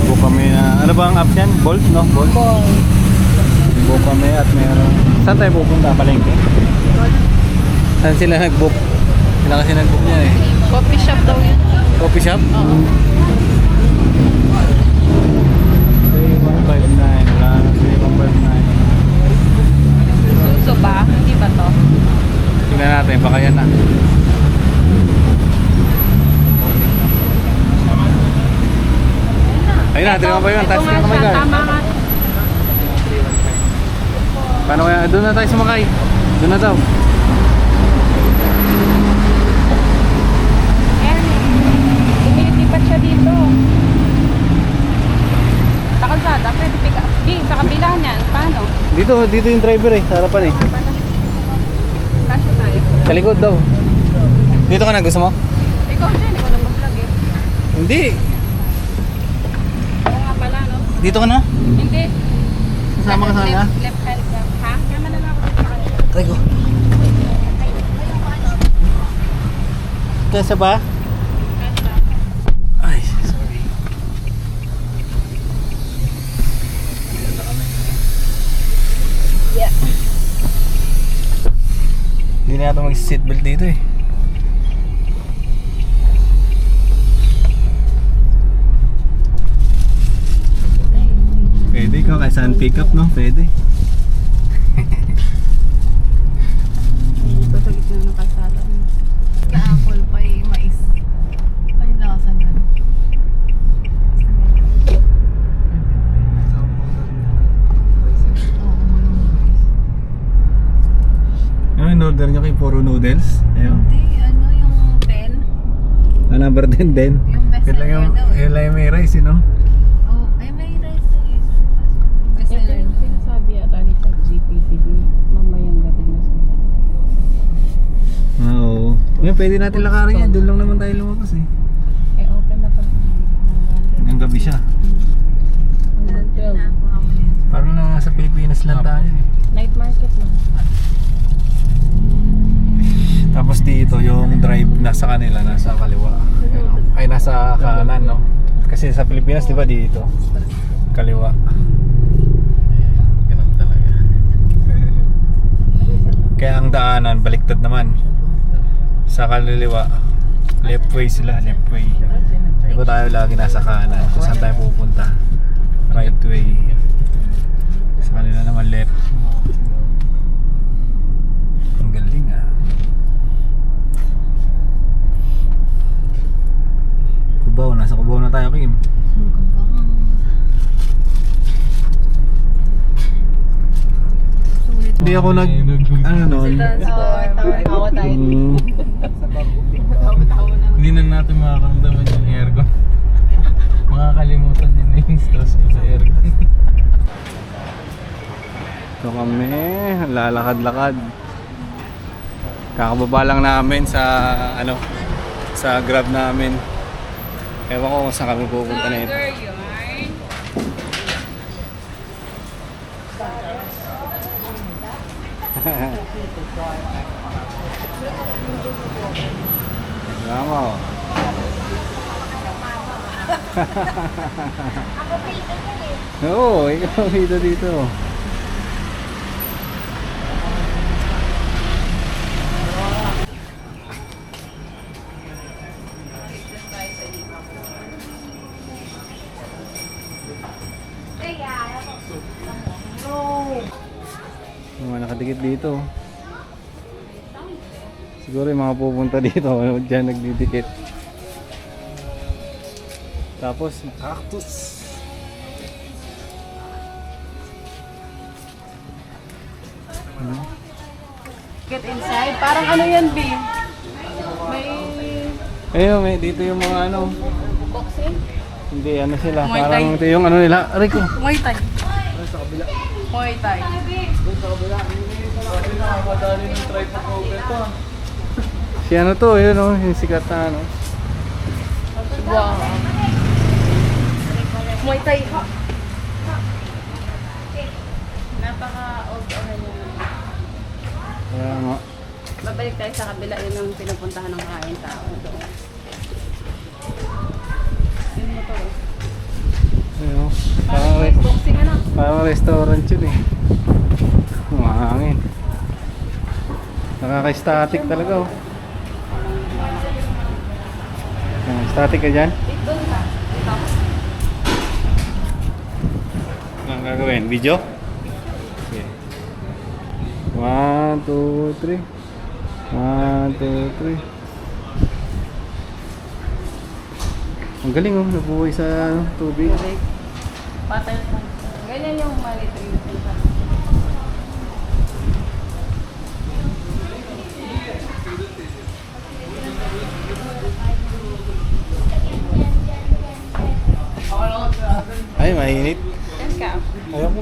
Book kami na, ano ba ang apps yan? Bolt, no? Bolt? Book kami at mayroon. Saan tayo pupunta? Palengke? Saan sila nag-book? Sila kasi nag-book niya eh. Coffee shop daw yun. Coffee shop? Oo. 3159. Wala na 3159. Suso ba? Hindi ba to? Tingnan natin, baka yan na. Ayun na, tingnan mo ba yun? Touch nga na naman siya, guys. tama nga. Paano kaya? Doon na tayo sumakay. Doon na daw. Lumilipat siya dito. Sa kalsada, pwede pick up. Sa kabila niyan, paano? Dito yung driver eh. Sa harapan eh. Kasya tayo. Sa likod daw. Dito ka na, gusto mo? Ikaw dyan, ikaw lang mag-vlog eh. Hindi. Oo nga pala, no? Dito ka na? Hindi. Kasama ka sana? Left hand ka. Ha? Kama na lang ako dito sa kanila. Try ko. Kesa ba? Kasya. Ay, sorry. Yeah. Hindi na ito mag-seatbelt dito eh. Pwede ikaw kahit saan pick up, no? Pwede. Dito sa gitna ng kalsada. Apple pie, mais. Ano nakasan yan? Ano yung order nyo kay Puro Noodles? Ayun. Hindi, ano yung 10? Ah, number 10 din. Yung best Yun lang yung, seller daw eh. yun lang yung may rice, you know? Oh, ay may rice na eh. Best Ito seller yung daw. sinasabi ata ni Chat GPTV. Mamayang gabi na sa Ah, oo. Ngayon, pwede natin lakarin yan. Doon lang naman tayo lumabas eh. Eh, open na pala. Hanggang gabi siya. Hanggang 12. Nakuha mo yun. Parang nasa Pilipinas lang tayo eh. Night market lang. Tapos dito yung drive nasa kanila, nasa kaliwa. Ay, nasa kanan, no? Kasi sa Pilipinas, di ba dito? Kaliwa. Ganun talaga. Kaya ang daanan, baliktad naman. Sa kaliliwa, left way sila, left way. Di ba tayo lagi nasa kanan? Kung saan tayo pupunta? Right way. Sa kanila naman left. Ang galing ah. Rim. Hindi ako ano nun. Tawa tayo. Hindi na natin makakamdaman yung aircon. Makakalimutan din na yung stress ko sa aircon. Ito kami, lalakad-lakad. Kakababa lang namin sa sa Grab namin. Ewan ko kung saan kami pupunta na ito. Tama. Oo, ikaw dito. Mga nakadikit dito. Siguro yung mga pupunta dito, dyan nagdidikit. Tapos, cactus. Get inside. Parang ano yan, B? May Ayun, dito yung mga boxing? hindi sila. Muay Thai. Parang ito yung nila. Aray ko. Muay Thai. Muay Thai. Si to, yun yung sikat na Wow. Muay Thai. Napaka-old niya. Kaya nga. Babalik tayo sa kabila. Yun ang pinupuntahan ng kain tao. Yun mo to. Ayun, Boxing parang restaurant yun eh. Mahangin. Nakaka-static talaga Static ka dyan? Doon ka. Dito. Anong gagawin? Video? Okay. 1, 2, 3. 1, 2, 3. Ang galing nabuhay sa tubig. Patay pa. Ganyan yung maliit yung Ay, mainit. Yan ka. Ayaw ko.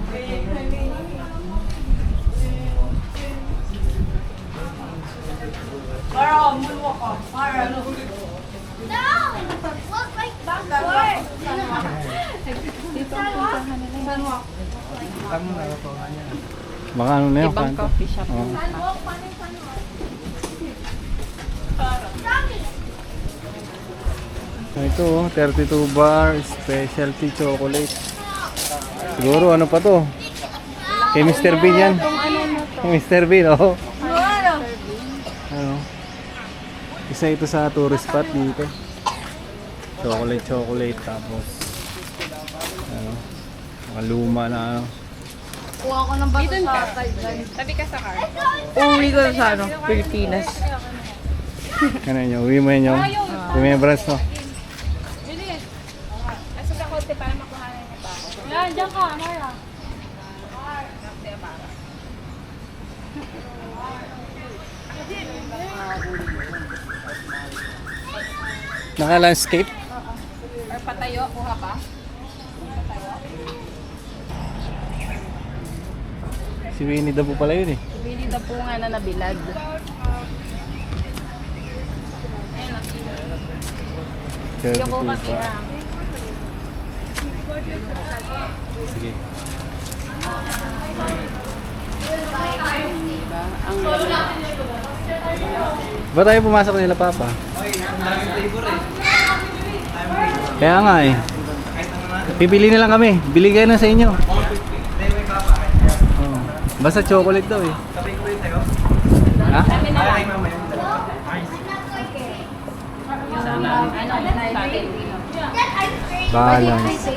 No! Look like backward! Baka ano na yun? Ibang kanto. coffee shop. Oo. Sunwalk, paano yung sunwalk? Ito 32 bar specialty chocolate. Siguro ano pa to? Kay Mr. Bean yan. Kay Mr. Bean, oh. Ano? Isa ito sa tourist spot dito. Chocolate tapos ano? Mga luma na ano. Kuha ko ng bato sa sideline. Tabi ka sa car. Uwi ko sa Pilipinas. Ano nyo? Uwi mo yan yung remembrance mo. Bilis. Asa ka kote para makuha na niya pa ako. Yan, dyan ka, Mara. Naka-landscape? Or patayo, kuha pa. Si Winnie the Pooh pala yun eh. Bili na po nga na nabilad. Yung kuha kaya. Sige. Diba? Ang Ba tayo pumasok nila, Papa? Kaya nga eh. Pipili na lang kami. Bili kayo na sa inyo. Oh. Basta chocolate daw eh. Ha? Balance.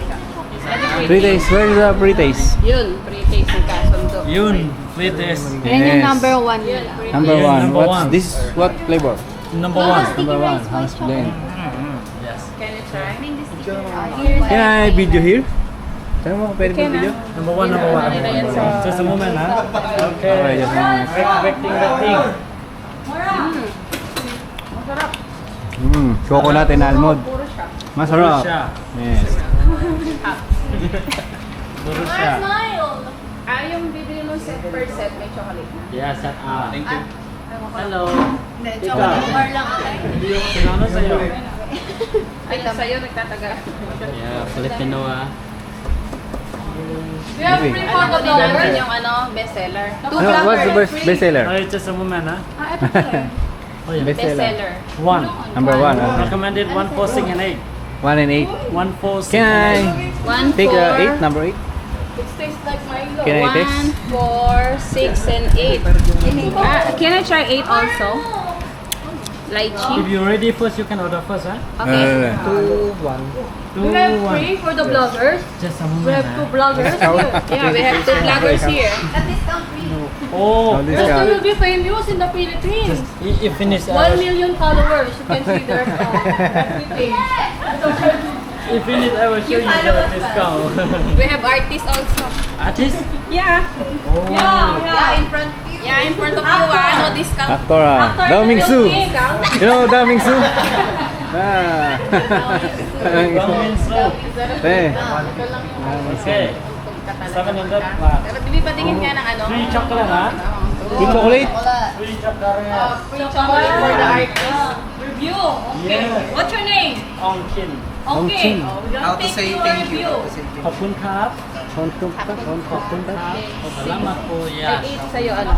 3 days. Where's the pre-taste? yun, pre-taste ng kasundo. Yun, latest. Yan yung number 1 nila. Number Yeah, one. number What's one. this? What flavor? Number one. Number one. House blend. Yes. Can it Can I video here? Saan mo pwede mo video? Number one. Just a moment, ha? Okay, Okay. just a moment. Waiting. Coconut and almond. Masarap. Borussia. Yes. Borussia. Yung bibili mo set per set, may chocolate na. Yes, that Thank you. Hello. Chocolate lang ako. Sinano sa'yo? Ay, sa'yo nagtataga. Yeah, Filipino, We have free for the dollar. Yung bestseller. What's the best seller? Oh, just a moment, ha? Oh, yeah. Best seller. Bestseller. One. Number one. Recommended 1, 4, 6, and 8. 1 and 8. 1, 4, 6, Can and I 1, 4. take 8? Number 8? It tastes like Milo. Can I taste? 1, 4, 6, and 8. Can I try 8 also? 8. If Lychee. you're ready first, you can order first, huh? Okay. 2, 1. We have free for the bloggers. Just a We moment, have 2 bloggers. Yeah, we have 2 vloggers here. At discount free. Oh, No They discount. will be famous in the Philippines. you finish. 1 million followers. You can see their everything. You finish, I will show you the discount. We have artists also. Artist? Yeah. Oh. Yeah. In front of you. Yeah, in front of you, no discount. Actor Dao Mingsu. You know Dao Mingsu? Ah. Ramen soup. Eh. Okay. 700 baht. Pero bibipatingin nga ng ano. Free chocolate, ha? Good chocolate? Free chocolate. Free chocolate for the artists. Review. Yes. What's your name? Ongkin. Okay. Ongchin. We're How gonna to take say your thank you? review. How to say thank you? ขอบคุณครับ Kontum ka? ขอบคุณครับsalamat po Ay, yes 8 sa'yo, ano?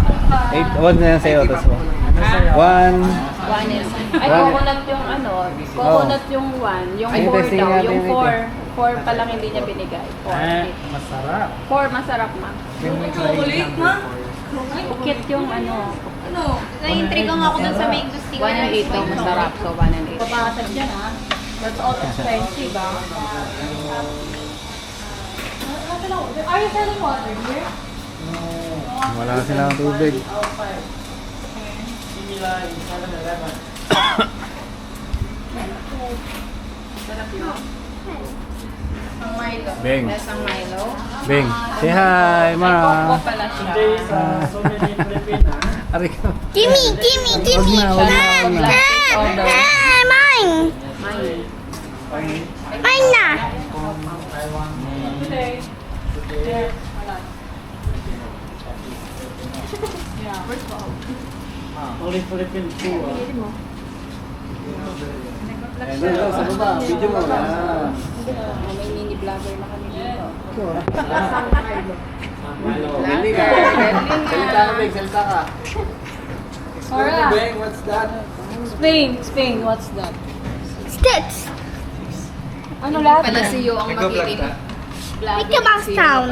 8. What na yan sa'yo? Tas 1. 1 is... Ay, One. coconut yung ano. Coconut yung 1. Yung Ay, 4 testing daw. natin Yung ito. 4 pa lang hindi niya binigay. 4. masarap 4 masarap, ma. Chocolate, ma? Ukit yung ano. Ano? Na-intriga nga ako dun sa mango stick. 1 and 8 daw masarap. So, 1 and 8. Babasag yan, ha? That's all expensive, ha? Are you selling water here? Wala silang tubig. similar in 7-Eleven Ang Milo. Beng. Yes, ang Milo. Bing. Say hi, Coco Ma. pala siya. today is so many Filipino Aray ka. Gimme. Huwag na, huwag na, huwag na. Plastic order. Mine. Mine na. only Philippine food Ayun, sa baba. Video mo. May mini vlogger na kami dito. Milo Vlogger. Salita ka, Bing. Salita ka. Alright. Bing, what's that? Spain. What's that? Stitch. Ano lahat? Pala si Yo ang magiging vlogger. Mickey Mouse Town.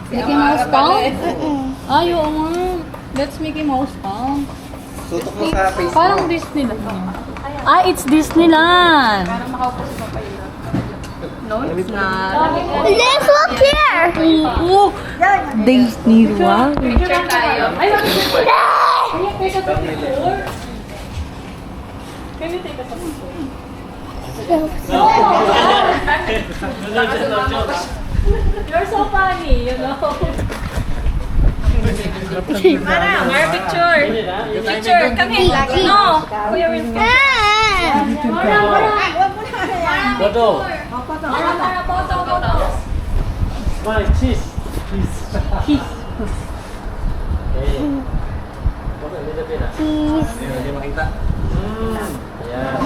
Mickey Mouse Town? Mm-mm. Ay, oo nga. That's Mickey Mouse Town. Tutok mo sa face Parang mo. Disneyland. Ah, it's Disneyland. Parang makaupo si Papa yun. No, it's not. Let's look here. Oo. Disneyland. Picture tayo. Ay, can you take us a picture? Can you take us a picture? You're so funny, you know. Mara, picture. Picture, come here. No. Kuya Wilson. Ah. Photo Tara, photo. smile cheese Kiss. okay photo a little bit Cheese. Hindi makita. yeah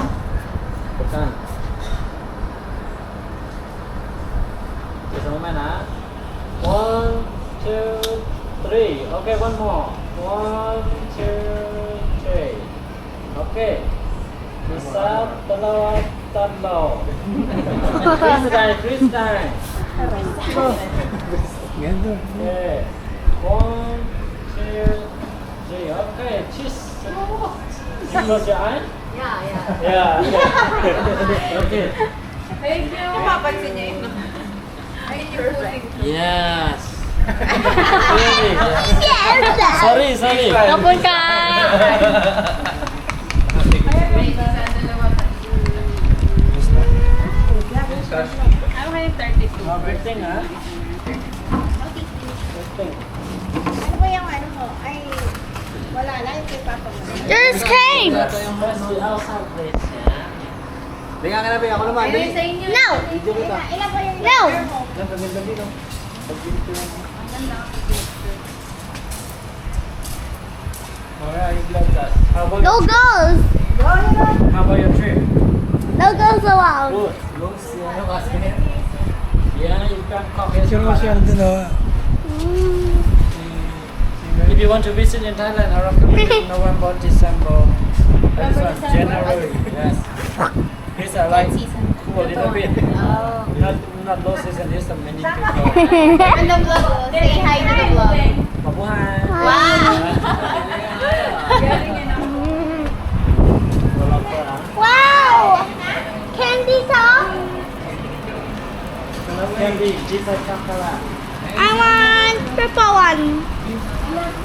bukan just a moment ha 1, 2, 3 okay one more 1, 2, 3 okay besar telur tambah freestyle Ganda. okay 1, 2, 3 okay cheese close your eye yeah okay Thank you. Papansin niya yun. Ayun yung puting. yes really Yes. sorry Kapon ka. Everything, huh? Ano ba yung ano mo? Ay, wala lang yung kay Papa mo. Just came! Ito yung best we also have this, yeah? Bigyan ka na, bigyan ako naman. Dali. No! Ilan ba yung No! order mo? Alright, you love that. How about, No goals! how about your trip? No goals allowed! Good. Looks, yeah, you can come here. If you want to visit in Thailand, I recommend in November, December. This one, January. Yes. These are like cool a little bit. Not low season. There's so many people. Ano vlog? Say hi to the vlog. Mabuhay. Wow! Candy top? Candy, these are chocolate. I want purple one.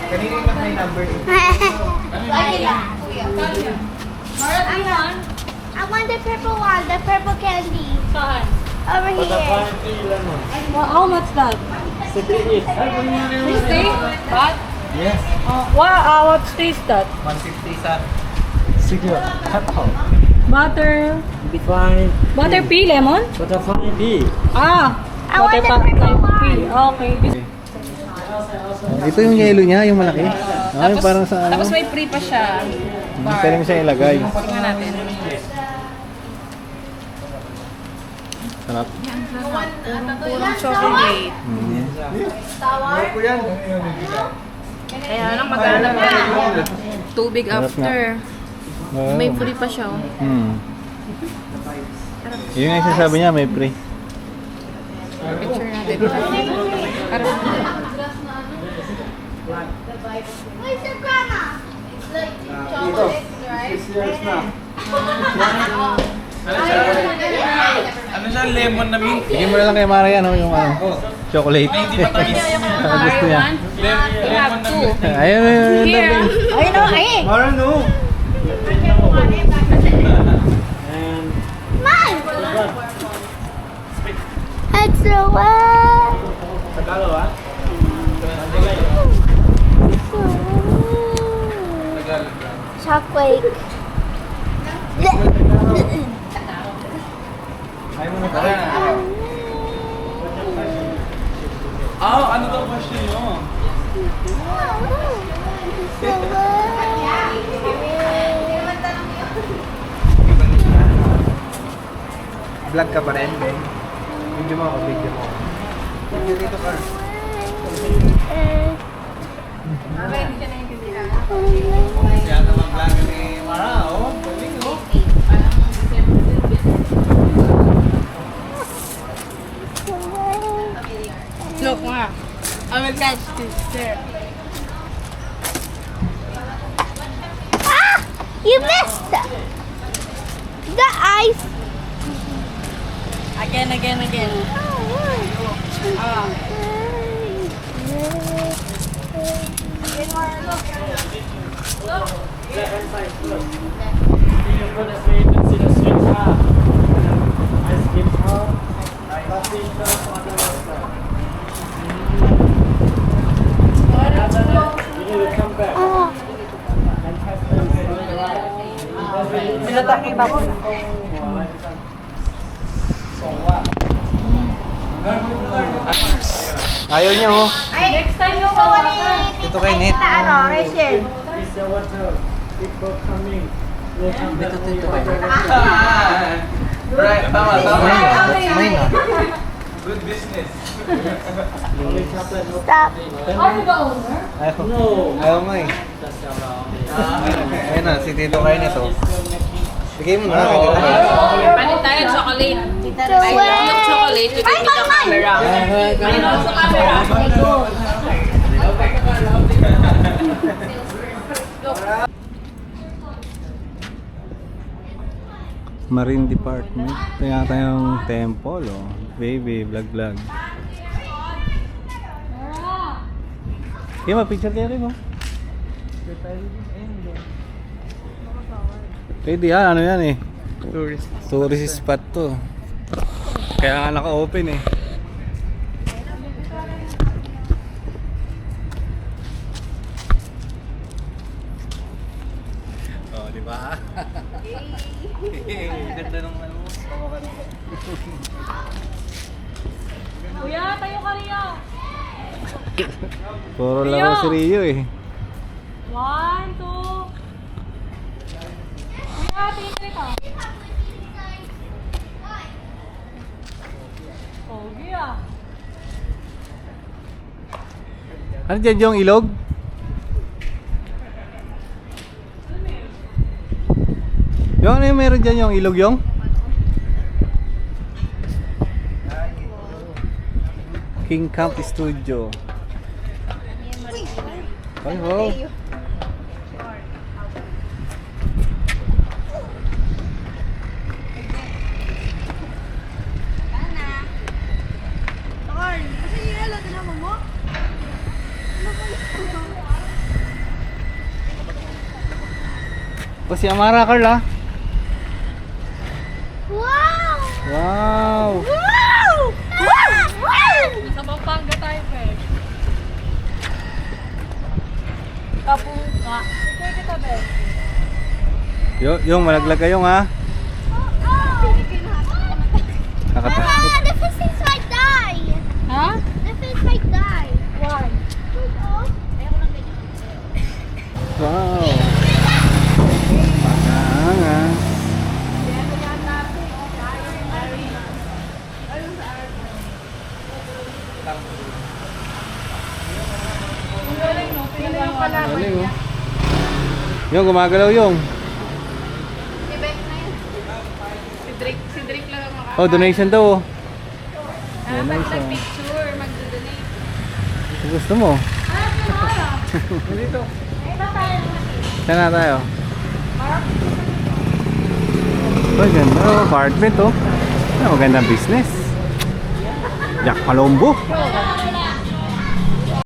Kanina yung may number. I want the purple one, the purple candy. Over But the here. quality lemon. How much that? 60 each. 60? What? Yes. What taste that? 160 sa... Sige. Pepper. Butter. Fine. Butter pea lemon? Butterfly bee. Ah! I want the Butter purple pea. one. Okay. Ito yung yellow niya, yung malaki. Ay, parang sa ano. Tapos may free pa siya. Pwede mo siya ilagay. Tingnan natin. Sarap. Purong chocolate. Ako yan. Kaya lang maghanap ka ng tubig Sarap after. Oo. May free pa siya. Oh. Yun nga yung sinasabi niya, may free. Picture natin. Where's your grandma? Ano siya? Lemon na mint. Bigyan mo na lang kay Mara yan, yung ano, chocolate. Gusto niya. You have two. Ayun, ayun, Here. Ay, no, ay! Mara, no. And Mine! It's the way! Tagalog, ah? Chocolate. Ano daw question nyo? Vlog ka pa rin, Ben? Video mo ako, video mo. Video dito ka. Kaya naman vlog ni Mara, oh. Galing, oh. Look nga. I'm attached to there. Ah! You missed! The ice! Again. You put the sweet and see the sweet car. Ice cream car. Coffee car. You need to come back and test them. Sinatangin ako. Ayaw niya, oh. Next time yung kawan ni Ito kay Nate. ano, Rachel. Is the water. People coming. Will come back. Right, tama. That's mine, ah. Good business. Only chocolate, no Stop. Ayaw. No. Ayaw mo eh. That's around. Ayun na, si Tito kayo nito. Bigay mo na. Palit tayo chocolate. The way! Yung chocolate, you give me the camera. Ano sa camera? Marine Department. Ito yata yung temple, oh. Baby, vlog. Kaya picture kayo rin, oh. Pwede yan, ano yan eh. Tourist spot to. Kaya nga naka-open eh. Kuya, tayo ka Rio. Puro laro si Rio eh. 1, 2. Kuya, tingin ka rito. Pogi ah. Ano dyan yung ilog? Yung ano yung meron dyan yung ilog yung? King Camp Studio. Ay, wow. Carl, kasi yelo, tinama mo? O si Amara, Carla. Wow! Wow! Wow! Wow! Sa Pampanga tayo, Fer. Kapuka. Ito kita, Bel. Yung malaglag kayong ha. Nakatakot. The fish might die. Ha? The fish might die. Why? Wow! Pangangas. Galing oh. Yung gumagalaw yung. Si Drake lang ang maka. Oh, donation daw oh. Donation. Picture, magdo-donate. Kung gusto mo. Dito. Saan na tayo? Oh, ganda oh. Apartment oh. Ah, magandang business. Jack Palombo.